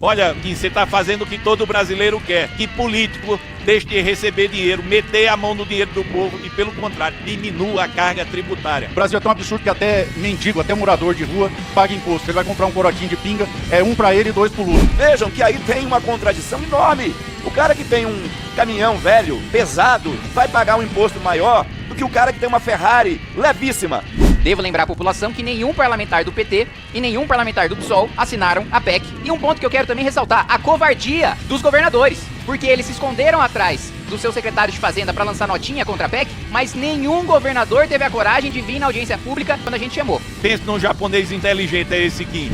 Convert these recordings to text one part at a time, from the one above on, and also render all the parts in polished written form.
Olha, Kim, você está fazendo o que todo brasileiro quer, que político deixe de receber dinheiro, meter a mão no dinheiro do povo e, pelo contrário, diminua a carga tributária. O Brasil é tão absurdo que até mendigo, até morador de rua, paga imposto. Ele vai comprar um corotinho de pinga, é um para ele e dois pro Lula. Vejam que aí tem uma contradição enorme. O cara que tem um caminhão velho, pesado, vai pagar um imposto maior do que o cara que tem uma Ferrari levíssima. Devo lembrar a população que nenhum parlamentar do PT e nenhum parlamentar do PSOL assinaram a PEC. E um ponto que eu quero também ressaltar, a covardia dos governadores. Porque eles se esconderam atrás do seu secretário de Fazenda para lançar notinha contra a PEC, mas nenhum governador teve a coragem de vir na audiência pública quando a gente chamou. Pense num japonês inteligente, é esse Kim.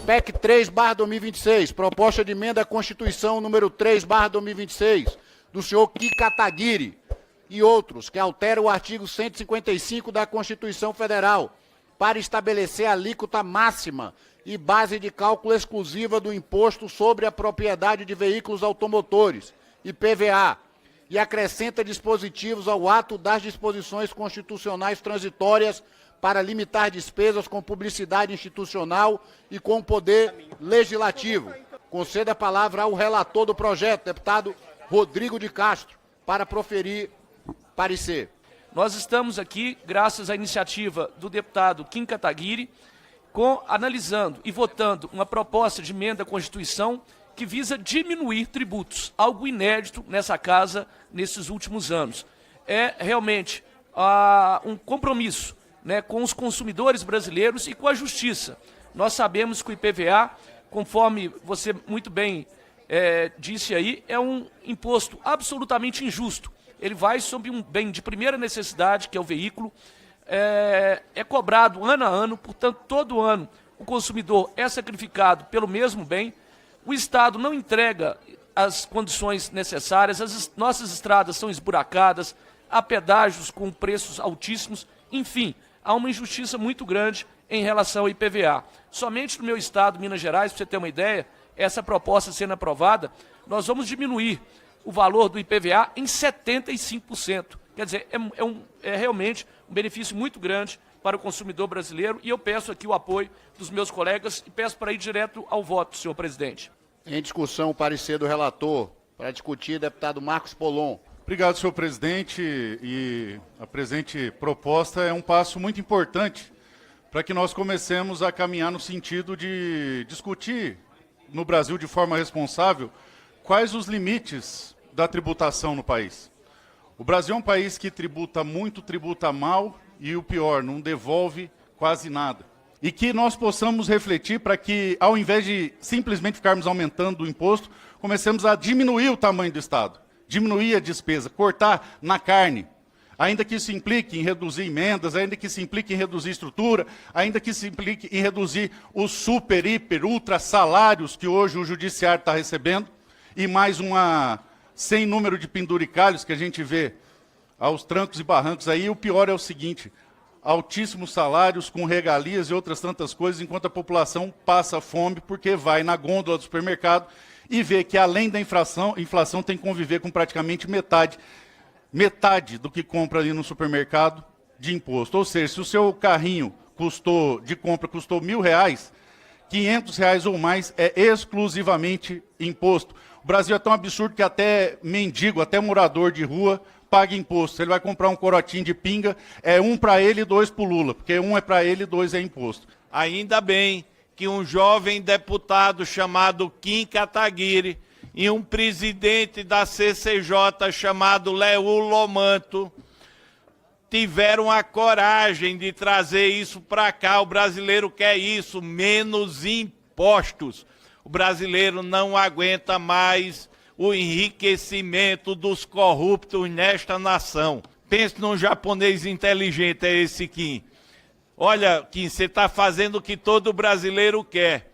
PEC 3/2026, proposta de emenda à Constituição número 3/2026, do senhor Kim Kataguiri e outros, que altera o artigo 155 da Constituição Federal para estabelecer a alíquota máxima e base de cálculo exclusiva do Imposto sobre a Propriedade de Veículos Automotores, IPVA, e acrescenta dispositivos ao ato das disposições constitucionais transitórias para limitar despesas com publicidade institucional e com o poder legislativo. Conceda a palavra ao relator do projeto, deputado Rodrigo de Castro, para proferir parecer. Nós estamos aqui, graças à iniciativa do deputado Kim Kataguiri, analisando e votando uma proposta de emenda à Constituição que visa diminuir tributos, algo inédito nessa casa nesses últimos anos. É realmente um compromisso, né, com os consumidores brasileiros e com a justiça. Nós sabemos que o IPVA, conforme você muito bem disse aí, é um imposto absolutamente injusto. Ele vai sobre um bem de primeira necessidade, que é o veículo, é cobrado ano a ano, portanto, todo ano o consumidor é sacrificado pelo mesmo bem, o Estado não entrega as condições necessárias, as nossas estradas são esburacadas, há pedágios com preços altíssimos, enfim, há uma injustiça muito grande em relação ao IPVA. Somente no meu estado, Minas Gerais, para você ter uma ideia, essa proposta sendo aprovada, nós vamos diminuir o valor do IPVA em 75%. Quer dizer, é realmente um benefício muito grande para o consumidor brasileiro e eu peço aqui o apoio dos meus colegas e peço para ir direto ao voto, senhor presidente. Em discussão, o parecer do relator. Para discutir, deputado Marcos Polon. Obrigado, senhor presidente. E a presente proposta é um passo muito importante para que nós comecemos a caminhar no sentido de discutir no Brasil de forma responsável quais os limites da tributação no país. O Brasil é um país que tributa muito, tributa mal e o pior, não devolve quase nada. E que nós possamos refletir para que, ao invés de simplesmente ficarmos aumentando o imposto, comecemos a diminuir o tamanho do Estado, diminuir a despesa, cortar na carne, ainda que isso implique em reduzir emendas, ainda que isso implique em reduzir estrutura, ainda que isso implique em reduzir os super, hiper, ultra salários que hoje o judiciário está recebendo, e mais sem número de penduricalhos que a gente vê aos trancos e barrancos aí. O pior é o seguinte: altíssimos salários com regalias e outras tantas coisas, enquanto a população passa fome porque vai na gôndola do supermercado e vê que, além da inflação tem que conviver com praticamente metade do que compra ali no supermercado de imposto. Ou seja, se o seu carrinho de compra custou R$1.000, R$500 ou mais é exclusivamente imposto. O Brasil é tão absurdo que até mendigo, até morador de rua, paga imposto. Se ele vai comprar um corotinho de pinga, é um para ele e dois para o Lula, porque um é para ele e dois é imposto. Ainda bem que um jovem deputado chamado Kim Kataguiri e um presidente da CCJ chamado Leo Lomanto tiveram a coragem de trazer isso para cá. O brasileiro quer isso, menos impostos. O brasileiro não aguenta mais o enriquecimento dos corruptos nesta nação. Pense num japonês inteligente, é esse Kim. Olha, Kim, você está fazendo o que todo brasileiro quer,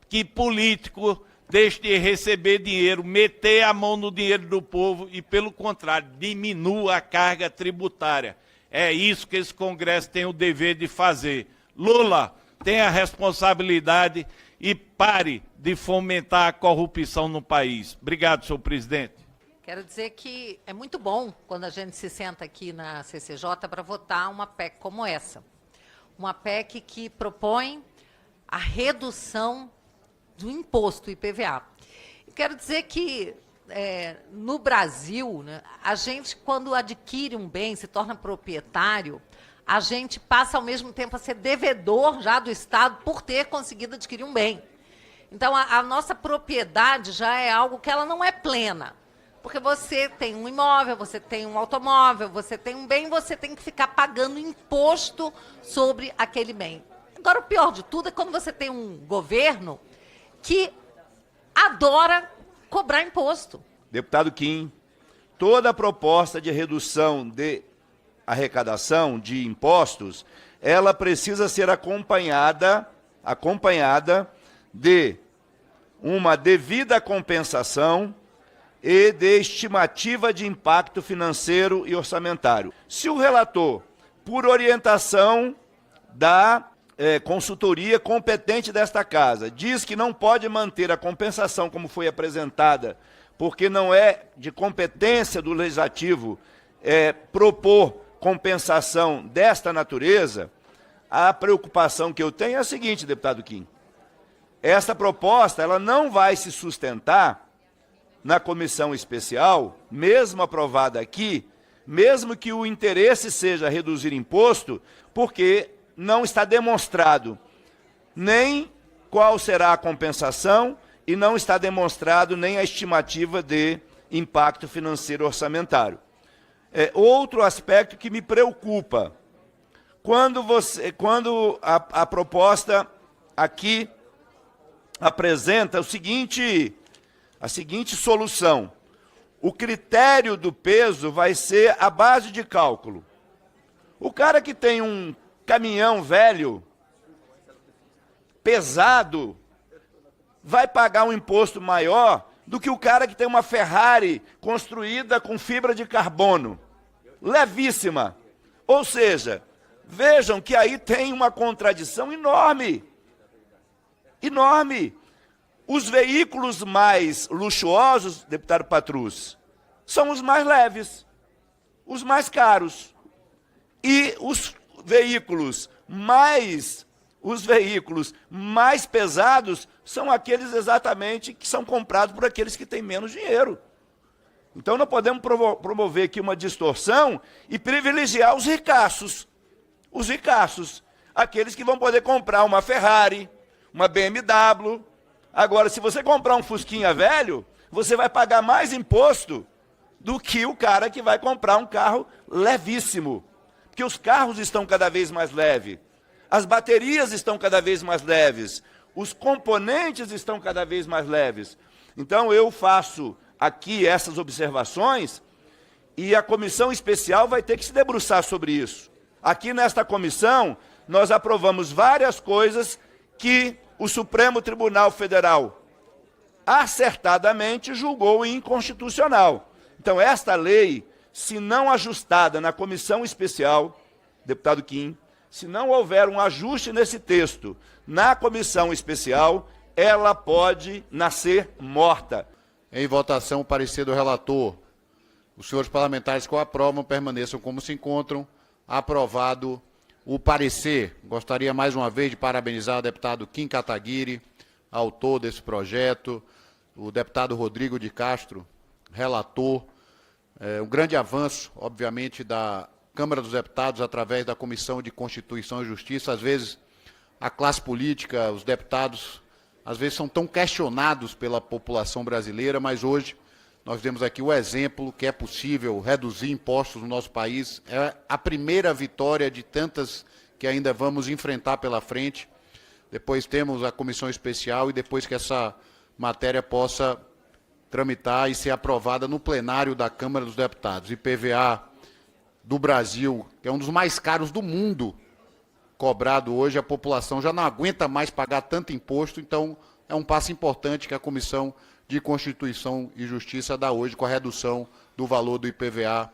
que político deixe de receber dinheiro, meter a mão no dinheiro do povo e, pelo contrário, diminua a carga tributária. É isso que esse Congresso tem o dever de fazer. Lula, tenha a responsabilidade e pare de fomentar a corrupção no país. Obrigado, senhor presidente. Quero dizer que é muito bom quando a gente se senta aqui na CCJ para votar uma PEC como essa. uma PEC que propõe a redução do imposto IPVA. Eu quero dizer que, no Brasil, né, a gente, quando adquire um bem, se torna proprietário, a gente passa, ao mesmo tempo, a ser devedor já do Estado por ter conseguido adquirir um bem. Então, a nossa propriedade já é algo que ela não é plena. Porque você tem um imóvel, você tem um automóvel, você tem um bem, você tem que ficar pagando imposto sobre aquele bem. Agora, o pior de tudo é quando você tem um governo que adora cobrar imposto. Deputado Kim, toda proposta de redução de arrecadação de impostos, ela precisa ser acompanhada de uma devida compensação e de estimativa de impacto financeiro e orçamentário. Se o relator, por orientação da consultoria competente desta casa, diz que não pode manter a compensação como foi apresentada, porque não é de competência do Legislativo propor compensação desta natureza, a preocupação que eu tenho é a seguinte, deputado Kim. Esta proposta ela não vai se sustentar na comissão especial, mesmo aprovada aqui, mesmo que o interesse seja reduzir imposto, porque não está demonstrado nem qual será a compensação e não está demonstrado nem a estimativa de impacto financeiro orçamentário. Outro aspecto que me preocupa, quando a proposta aqui apresenta a seguinte solução: o critério do peso vai ser a base de cálculo. O cara que tem um caminhão velho, pesado, vai pagar um imposto maior do que o cara que tem uma Ferrari construída com fibra de carbono, levíssima. Ou seja, vejam que aí tem uma contradição enorme. Enorme. Os veículos mais luxuosos, deputado Patrus, são os mais leves, os mais caros. E os veículos mais pesados são aqueles exatamente que são comprados por aqueles que têm menos dinheiro. Então não podemos promover aqui uma distorção e privilegiar os ricaços. Os ricaços, aqueles que vão poder comprar uma Ferrari, uma BMW. Agora, se você comprar um Fusquinha velho, você vai pagar mais imposto do que o cara que vai comprar um carro levíssimo. Porque os carros estão cada vez mais leves, as baterias estão cada vez mais leves, os componentes estão cada vez mais leves. Então, eu faço aqui essas observações e a comissão especial vai ter que se debruçar sobre isso. Aqui nesta comissão, nós aprovamos várias coisas que o Supremo Tribunal Federal acertadamente julgou inconstitucional. Então, esta lei, se não ajustada na comissão especial, deputado Kim, se não houver um ajuste nesse texto na comissão especial, ela pode nascer morta. Em votação, o parecer do relator. Os senhores parlamentares que o aprovam permaneçam como se encontram. Aprovado o parecer. Gostaria mais uma vez de parabenizar o deputado Kim Kataguiri, autor desse projeto, o deputado Rodrigo de Castro, relator. Um grande avanço, obviamente, da Câmara dos Deputados através da Comissão de Constituição e Justiça. Às vezes, a classe política, os deputados, às vezes são tão questionados pela população brasileira, mas hoje nós vemos aqui o exemplo que é possível reduzir impostos no nosso país. É a primeira vitória de tantas que ainda vamos enfrentar pela frente. Depois temos a comissão especial e depois que essa matéria possa tramitar e ser aprovada no plenário da Câmara dos Deputados. IPVA do Brasil, que é um dos mais caros do mundo, cobrado hoje, a população já não aguenta mais pagar tanto imposto, então é um passo importante que a Comissão de Constituição e Justiça dá hoje com a redução do valor do IPVA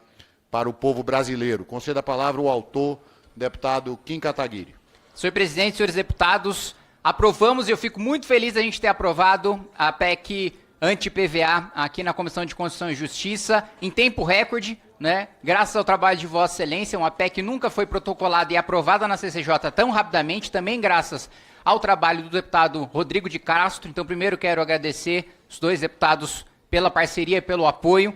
para o povo brasileiro. Concedo a palavra ao autor, deputado Kim Kataguiri. Senhor presidente, senhores deputados, aprovamos e eu fico muito feliz da gente ter aprovado a PEC anti-PVA aqui na Comissão de Constituição e Justiça em tempo recorde. né? Graças ao trabalho de Vossa Excelência, uma PEC nunca foi protocolada e aprovada na CCJ tão rapidamente, também graças ao trabalho do deputado Rodrigo de Castro. Então, primeiro quero agradecer os dois deputados pela parceria e pelo apoio.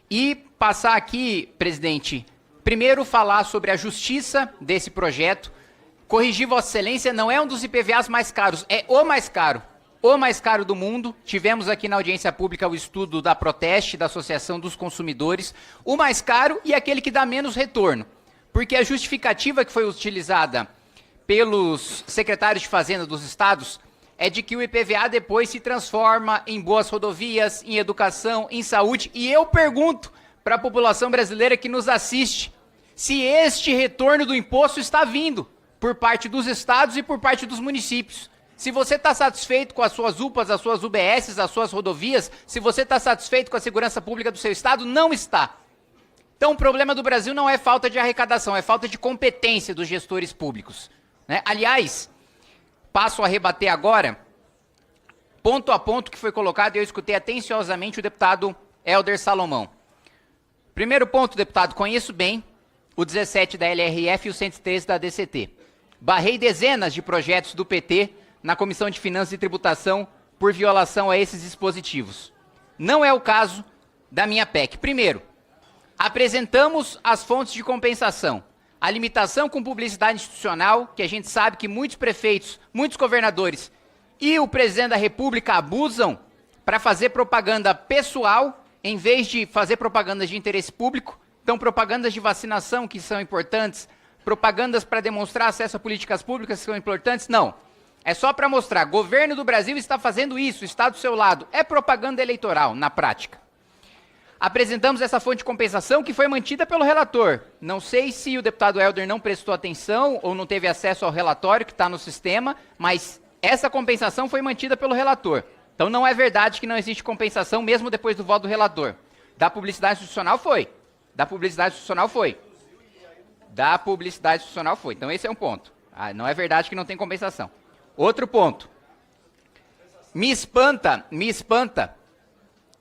E passar aqui, presidente, primeiro falar sobre a justiça desse projeto. Corrigir Vossa Excelência, não é um dos IPVAs mais caros, é o mais caro do mundo. Tivemos aqui na audiência pública o estudo da Proteste, da Associação dos Consumidores, o mais caro e aquele que dá menos retorno. Porque a justificativa que foi utilizada pelos secretários de Fazenda dos estados é de que o IPVA depois se transforma em boas rodovias, em educação, em saúde. E eu pergunto para a população brasileira que nos assiste se este retorno do imposto está vindo por parte dos estados e por parte dos municípios. Se você está satisfeito com as suas UPAs, as suas UBSs, as suas rodovias, se você está satisfeito com a segurança pública do seu estado, não está. Então o problema do Brasil não é falta de arrecadação, é falta de competência dos gestores públicos, né? Aliás, passo a rebater agora, ponto a ponto que foi colocado, e eu escutei atenciosamente o deputado Helder Salomão. Primeiro ponto, deputado, conheço bem o 17 da LRF e o 113 da DCT. Barrei dezenas de projetos do PT na Comissão de Finanças e Tributação por violação a esses dispositivos. Não é o caso da minha PEC. Primeiro, apresentamos as fontes de compensação. A limitação com publicidade institucional, que a gente sabe que muitos prefeitos, muitos governadores e o presidente da República abusam para fazer propaganda pessoal, em vez de fazer propagandas de interesse público. Então, propagandas de vacinação, que são importantes, propagandas para demonstrar acesso a políticas públicas, que são importantes, não. É só para mostrar, governo do Brasil está fazendo isso, está do seu lado. É propaganda eleitoral, na prática. Apresentamos essa fonte de compensação que foi mantida pelo relator. Não sei se o deputado Helder não prestou atenção ou não teve acesso ao relatório que está no sistema, mas essa compensação foi mantida pelo relator. Então não é verdade que não existe compensação mesmo depois do voto do relator. Da publicidade institucional foi. Da publicidade institucional foi. Da publicidade institucional foi. Então esse é um ponto. Não é verdade que não tem compensação. Outro ponto. Me espanta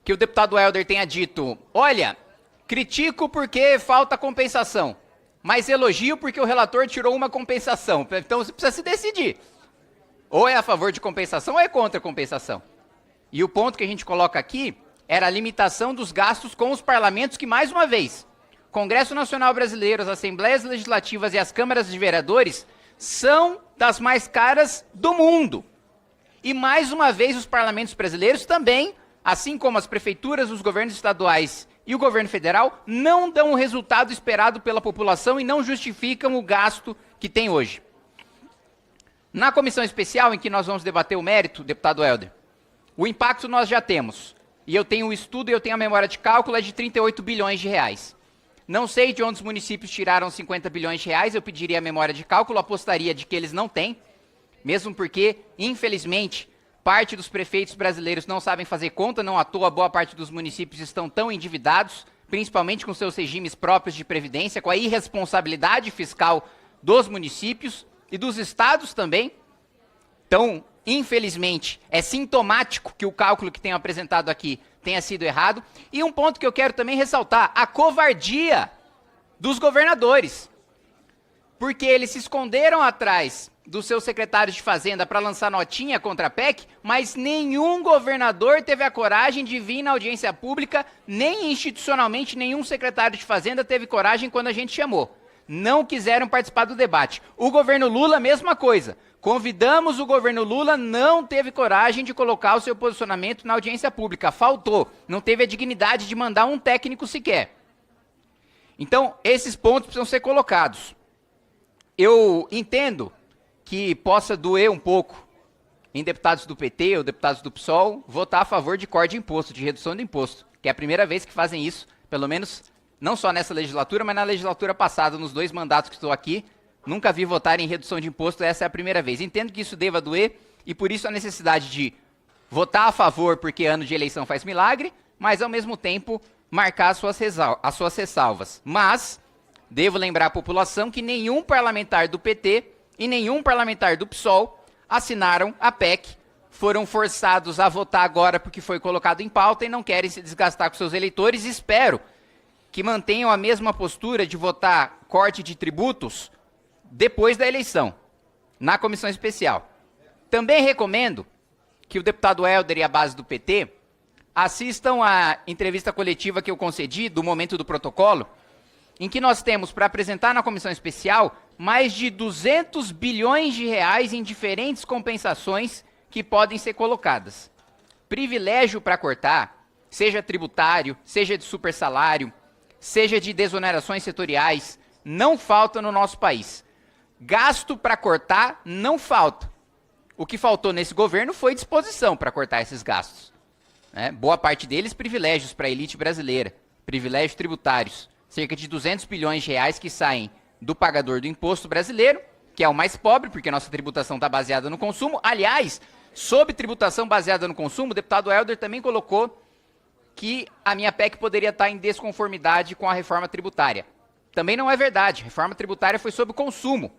que o deputado Helder tenha dito, olha, critico porque falta compensação, mas elogio porque o relator tirou uma compensação. Então você precisa se decidir. Ou é a favor de compensação ou é contra compensação. E o ponto que a gente coloca aqui era a limitação dos gastos com os parlamentos que, mais uma vez, Congresso Nacional Brasileiro, as Assembleias Legislativas e as Câmaras de Vereadores são das mais caras do mundo. E, mais uma vez, os parlamentos brasileiros também, assim como as prefeituras, os governos estaduais e o governo federal, não dão o resultado esperado pela população e não justificam o gasto que tem hoje. Na comissão especial, em que nós vamos debater o mérito, deputado Helder, o impacto nós já temos. E eu tenho o estudo e eu tenho a memória de cálculo, é de 38 bilhões de reais. Não sei de onde os municípios tiraram 50 bilhões de reais, eu pediria a memória de cálculo, apostaria de que eles não têm, mesmo porque, infelizmente, parte dos prefeitos brasileiros não sabem fazer conta, não à toa boa parte dos municípios estão tão endividados, principalmente com seus regimes próprios de previdência, com a irresponsabilidade fiscal dos municípios e dos estados também. Então, infelizmente, é sintomático que o cálculo que tenho apresentado aqui tenha sido errado. E um ponto que eu quero também ressaltar, a covardia dos governadores. Porque eles se esconderam atrás dos seus secretários de Fazenda para lançar notinha contra a PEC, mas nenhum governador teve a coragem de vir na audiência pública, nem institucionalmente nenhum secretário de Fazenda teve coragem quando a gente chamou. Não quiseram participar do debate. O governo Lula, mesma coisa. Convidamos o governo Lula, não teve coragem de colocar o seu posicionamento na audiência pública. Faltou. Não teve a dignidade de mandar um técnico sequer. Então, esses pontos precisam ser colocados. Eu entendo que possa doer um pouco em deputados do PT ou deputados do PSOL votar a favor de corte de imposto, de redução de imposto, que é a primeira vez que fazem isso, pelo menos não só nessa legislatura, mas na legislatura passada, nos 2 mandatos que estou aqui, nunca vi votar em redução de imposto, essa é a primeira vez. Entendo que isso deva doer e por isso a necessidade de votar a favor porque ano de eleição faz milagre, mas ao mesmo tempo marcar as suas ressalvas. Mas devo lembrar à população que nenhum parlamentar do PT e nenhum parlamentar do PSOL assinaram a PEC, foram forçados a votar agora porque foi colocado em pauta e não querem se desgastar com seus eleitores. Espero que mantenham a mesma postura de votar corte de tributos depois da eleição, na comissão especial. Também recomendo que o deputado Helder e a base do PT assistam à entrevista coletiva que eu concedi do momento do protocolo, em que nós temos para apresentar na comissão especial mais de 200 bilhões de reais em diferentes compensações que podem ser colocadas. Privilégio para cortar, seja tributário, seja de supersalário, seja de desonerações setoriais, não falta no nosso país. Gasto para cortar não falta. O que faltou nesse governo foi disposição para cortar esses gastos. Boa parte deles privilégios para a elite brasileira, privilégios tributários. Cerca de 200 bilhões de reais que saem do pagador do imposto brasileiro, que é o mais pobre, porque nossa tributação está baseada no consumo. Aliás, sob tributação baseada no consumo, o deputado Helder também colocou que a minha PEC poderia estar em desconformidade com a reforma tributária. Também não é verdade. A reforma tributária foi sobre o consumo.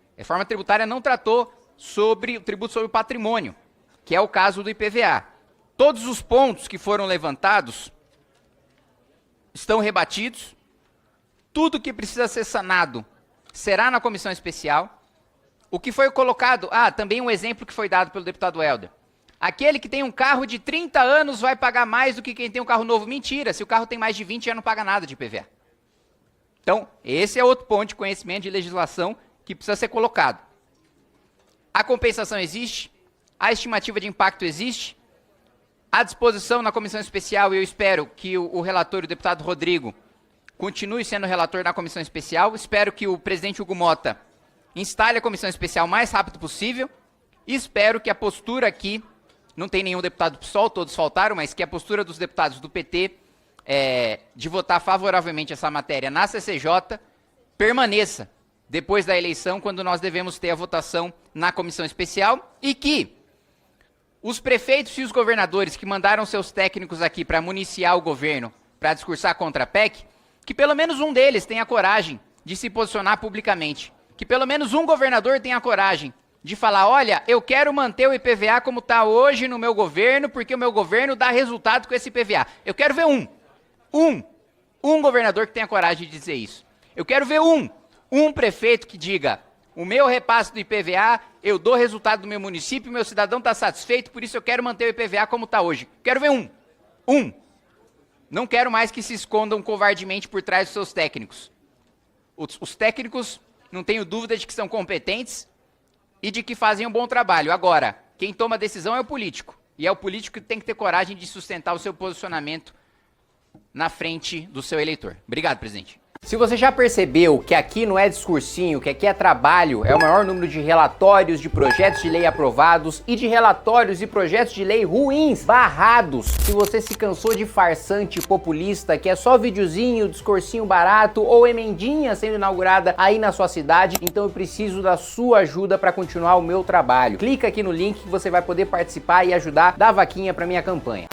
A reforma tributária não tratou sobre o tributo sobre o patrimônio, que é o caso do IPVA. Todos os pontos que foram levantados estão rebatidos. Tudo que precisa ser sanado será na comissão especial. O que foi colocado... também um exemplo que foi dado pelo deputado Helder. Aquele que tem um carro de 30 anos vai pagar mais do que quem tem um carro novo. Mentira, se o carro tem mais de 20 já não paga nada de IPVA. Então, esse é outro ponto de conhecimento de legislação que precisa ser colocado. A compensação existe, a estimativa de impacto existe, à disposição na comissão especial, e eu espero que o relator, o deputado Rodrigo, continue sendo relator na comissão especial. Espero que o presidente Hugo Mota instale a comissão especial o mais rápido possível. E espero que a postura aqui, não tem nenhum deputado do PSOL, todos faltaram, mas que a postura dos deputados do PT de votar favoravelmente essa matéria na CCJ permaneça depois da eleição, quando nós devemos ter a votação na comissão especial, e que os prefeitos e os governadores que mandaram seus técnicos aqui para municiar o governo, para discursar contra a PEC, que pelo menos um deles tenha coragem de se posicionar publicamente. Que pelo menos um governador tenha coragem de falar, olha, eu quero manter o IPVA como está hoje no meu governo, porque o meu governo dá resultado com esse IPVA. Eu quero ver um governador que tenha coragem de dizer isso. Eu quero ver um prefeito que diga, o meu repasse do IPVA, eu dou resultado no meu município, meu cidadão está satisfeito, por isso eu quero manter o IPVA como está hoje. Quero ver um. Não quero mais que se escondam covardemente por trás dos seus técnicos. Os técnicos, não tenho dúvida de que são competentes e de que fazem um bom trabalho. Agora, quem toma a decisão é o político. E é o político que tem que ter coragem de sustentar o seu posicionamento na frente do seu eleitor. Obrigado, presidente. Se você já percebeu que aqui não é discursinho, que aqui é trabalho, é o maior número de relatórios de projetos de lei aprovados e de relatórios e projetos de lei ruins, barrados. Se você se cansou de farsante populista, que é só videozinho, discursinho barato ou emendinha sendo inaugurada aí na sua cidade, então eu preciso da sua ajuda para continuar o meu trabalho. Clica aqui no link que você vai poder participar e ajudar da vaquinha para minha campanha.